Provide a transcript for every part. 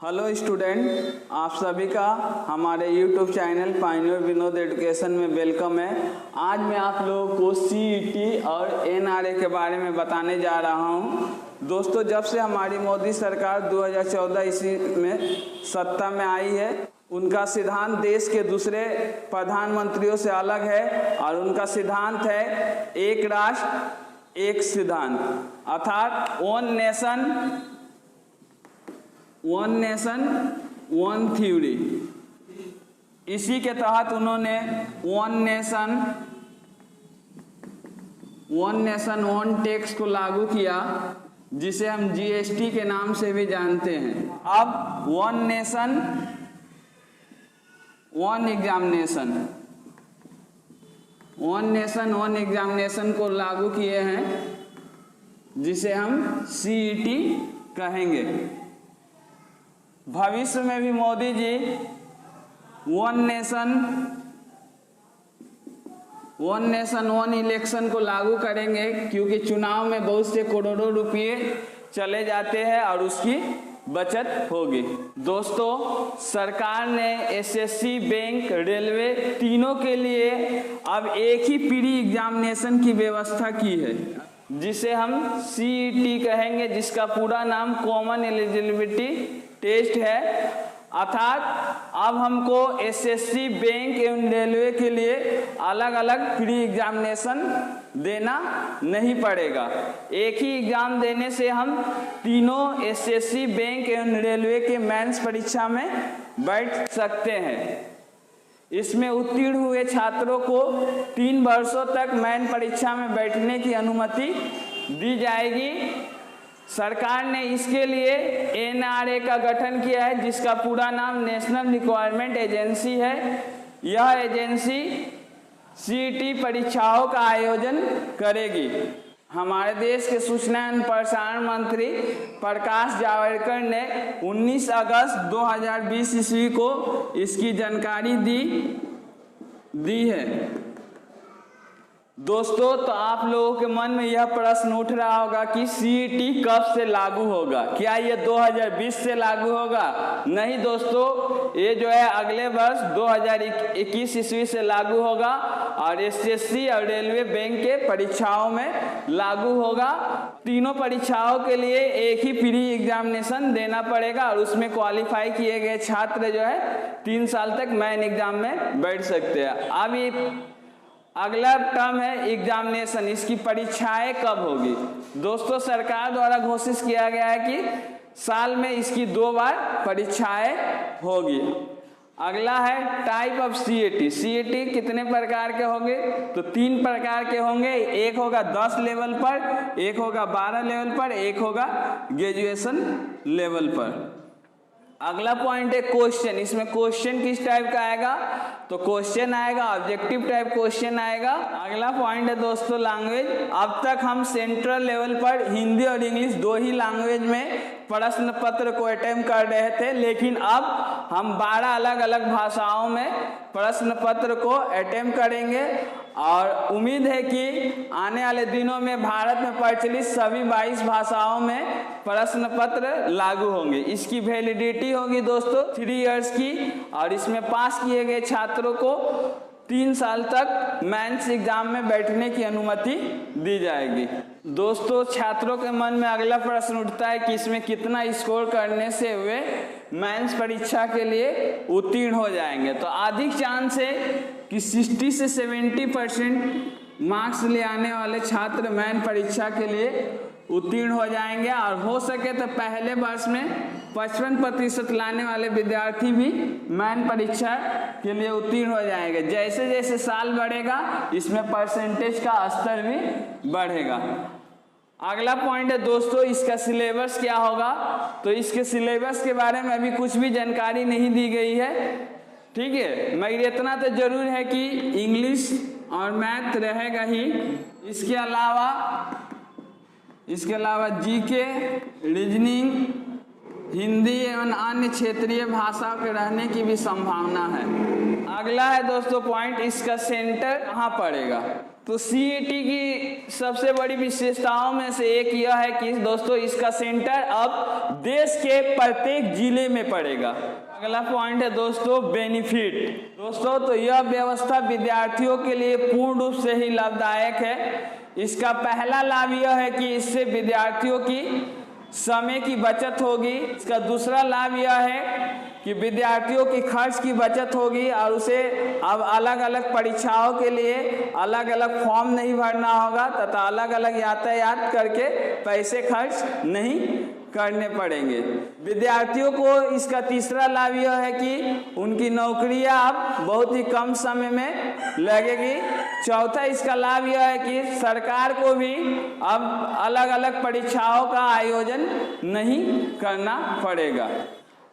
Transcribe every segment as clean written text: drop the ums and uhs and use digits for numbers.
Hello student, आप सभी का हमारे YouTube channel Pioneer Vinod education में वेलकम है। आज मैं आप लोगों को सीईटी और एनआरए के बारे में बताने जा रहा हूं। दोस्तों, जब से हमारी मोदी सरकार 2014 ईस्वी में सत्ता में आई है, उनका सिद्धांत देश के दूसरे प्रधानमंत्रियों से अलग है और उनका सिद्धांत है एक राष्ट्र एक सिद्धांत, अर्थात वन नेशन वन थ्योरी। इसी के तहत उन्होंने वन नेशन वन टैक्स को लागू किया, जिसे हम जीएसटी के नाम से भी जानते हैं। अब वन नेशन वन एग्जामिनेशन को लागू किए हैं, जिसे हम सीईटी कहेंगे। भविष्य में भी Modi ji one nation one election को लागू करेंगे, क्योंकि चुनाव में बहुत से करोड़ों रुपये चले जाते हैं और उसकी बचत होगी। दोस्तों, सरकार ने एसएससी, बैंक, रेलवे तीनों के लिए अब एक ही प्री एग्जामिनेशन की व्यवस्था की है, जिसे हम सीईटी कहेंगे, जिसका पूरा नाम कॉमन एलिजिबिलिटी टेस्ट है। अर्थात अब हमको एसएससी, बैंक एवं रेलवे के लिए अलग अलग प्री एग्जामिनेशन देना नहीं पड़ेगा। एक ही एग्जाम देने से हम तीनों एसएससी, बैंक एवं रेलवे के मेंस परीक्षा में बैठ सकते हैं। इसमें उत्तीर्ण हुए छात्रों को 3 वर्षों तक मेन परीक्षा में बैठने की अनुमति दी जाएगी। सरकार ने इसके लिए एनआरए का गठन किया है, जिसका पूरा नाम नेशनल रिक्वायरमेंट एजेंसी है। यह एजेंसी सीईटी परीक्षाओं का आयोजन करेगी। हमारे देश के सूचना एवं प्रसारण मंत्री प्रकाश जावड़ेकर ने 19 अगस्त 2020 ईस्वी को इसकी जानकारी दी है। दोस्तों, तो आप लोगों के मन में यह प्रश्न उठ रहा होगा कि सीईटी कब से लागू होगा? क्या ये 2020 से लागू होगा? नहीं दोस्तों, ये जो है अगले वर्ष 2021 ईस्वी से लागू होगा और एसएससी और रेलवे, बैंक के परीक्षाओं में लागू होगा। तीनों परीक्षाओं के लिए एक ही प्री एग्जामिनेशन देना पड़ेगा और उसमें क्वालिफाई किए गए छात्र जो है 3 साल तक मेन एग्जाम में बैठ सकते हैं। अब ये अगला टर्म है एग्जामिनेशन। इसकी परीक्षाएं कब होगी? दोस्तों, सरकार द्वारा घोषित किया गया है कि साल में इसकी 2 बार परीक्षाएं होगी। अगला है टाइप ऑफ सीईटी। सीईटी कितने प्रकार के होंगे? तो 3 प्रकार के होंगे। एक होगा 10 लेवल पर, एक होगा 12 लेवल पर, एक होगा ग्रेजुएशन लेवल पर। अगला पॉइंट है क्वेश्चन। इसमें क्वेश्चन किस टाइप का आएगा? तो क्वेश्चन आएगा ऑब्जेक्टिव टाइप क्वेश्चन आएगा। अगला पॉइंट है दोस्तों लैंग्वेज। अब तक हम सेंट्रल लेवल पर हिंदी और इंग्लिश 2 ही लैंग्वेज में प्रश्न पत्र को अटेम्प्ट कर रहे थे, लेकिन अब हम 12 अलग अलग भाषाओं में प्रश्न पत्र को अटेम्प्ट करेंगे और उम्मीद है कि आने वाले दिनों में भारत में प्रचलित सभी 22 भाषाओं में प्रश्न पत्र लागू होंगे। इसकी वैलिडिटी होगी दोस्तों 3 इयर्स की और इसमें पास किए गए छात्रों को 3 साल तक मेंस एग्जाम में बैठने की अनुमति दी जाएगी। दोस्तों, छात्रों के मन में अगला प्रश्न उठता है कि इसमें कितना स्कोर करने से वे मेंस परीक्षा के लिए उत्तीर्ण हो जाएंगे। तो अधिक चांस है कि 60 से 70% मार्क्स ले आने वाले छात्र मेन परीक्षा के लिए उत्तीर्ण हो जाएंगे और हो सके तो पहले वर्ष में 55% लाने वाले विद्यार्थी भी मेन परीक्षा के लिए उत्तीर्ण हो जाएंगे। जैसे जैसे साल बढ़ेगा, इसमें परसेंटेज का स्तर भी बढ़ेगा। अगला पॉइंट है दोस्तों, इसका सिलेबस क्या होगा? तो इसके सिलेबस के बारे में अभी कुछ भी जानकारी नहीं दी गई है, ठीक है। मगर इतना तो जरूर है कि इंग्लिश और मैथ रहेगा ही। इसके अलावा जीके, रीजनिंग, हिंदी एवं अन्य क्षेत्रीय भाषाओं के रहने की भी संभावना है। अगला है दोस्तों पॉइंट, इसका सेंटर कहाँ पड़ेगा? तो सीईटी की सबसे बड़ी विशेषताओं में से एक यह है कि दोस्तों इसका सेंटर अब देश के प्रत्येक जिले में पड़ेगा। अगला पॉइंट है दोस्तों बेनिफिट। दोस्तों तो यह व्यवस्था विद्यार्थियों के लिए पूर्ण रूप से ही लाभदायक है। इसका पहला लाभ यह है कि इससे विद्यार्थियों की समय की बचत होगी। इसका दूसरा लाभ यह है कि विद्यार्थियों की खर्च की बचत होगी और उसे अब अलग अलग परीक्षाओं के लिए अलग अलग फॉर्म नहीं भरना होगा तथा अलग अलग यातायात करके पैसे खर्च नहीं करने पड़ेंगे। विद्यार्थियों को इसका तीसरा लाभ यह है कि उनकी नौकरियां अब बहुत ही कम समय में लगेगी। चौथा इसका लाभ यह है कि सरकार को भी अब अलग अलग परीक्षाओं का आयोजन नहीं करना पड़ेगा।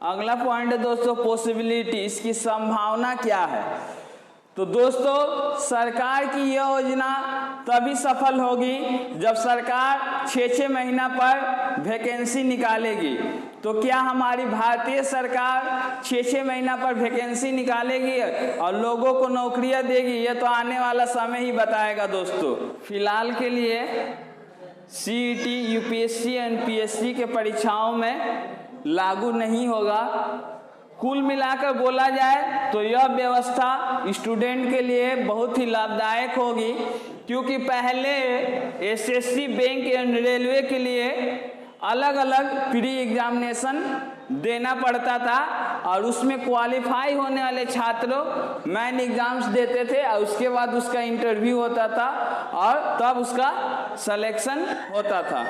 अगला पॉइंट है दोस्तों पॉसिबिलिटी, इसकी संभावना क्या है। तो दोस्तों सरकार की यह योजना तभी सफल होगी जब सरकार 6-6 महीना पर वैकेंसी निकालेगी। तो क्या हमारी भारतीय सरकार 6-6 महीना पर वैकेंसी निकालेगी और लोगों को नौकरियां देगी, यह तो आने वाला समय ही बताएगा दोस्तों। फिलहाल के लिए सीईटी, यूपीएससी, एनपीएससी के परीक्षाओं में लागू नहीं होगा। कुल मिलाकर बोला जाए तो यह व्यवस्था स्टूडेंट के लिए बहुत ही लाभदायक होगी, क्योंकि पहले एसएससी, बैंक एंड रेलवे के लिए अलग अलग प्री एग्जामिनेशन देना पड़ता था और उसमें क्वालिफाई होने वाले छात्रों मेन एग्जाम्स देते थे और उसके बाद उसका इंटरव्यू होता था और तब उसका सिलेक्शन होता था।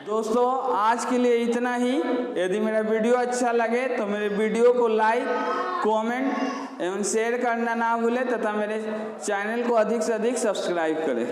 दोस्तों आज के लिए इतना ही। यदि मेरा वीडियो अच्छा लगे तो मेरे वीडियो को लाइक, कमेंट एवं शेयर करना ना भूलें तथा मेरे चैनल को अधिक से अधिक सब्सक्राइब करें।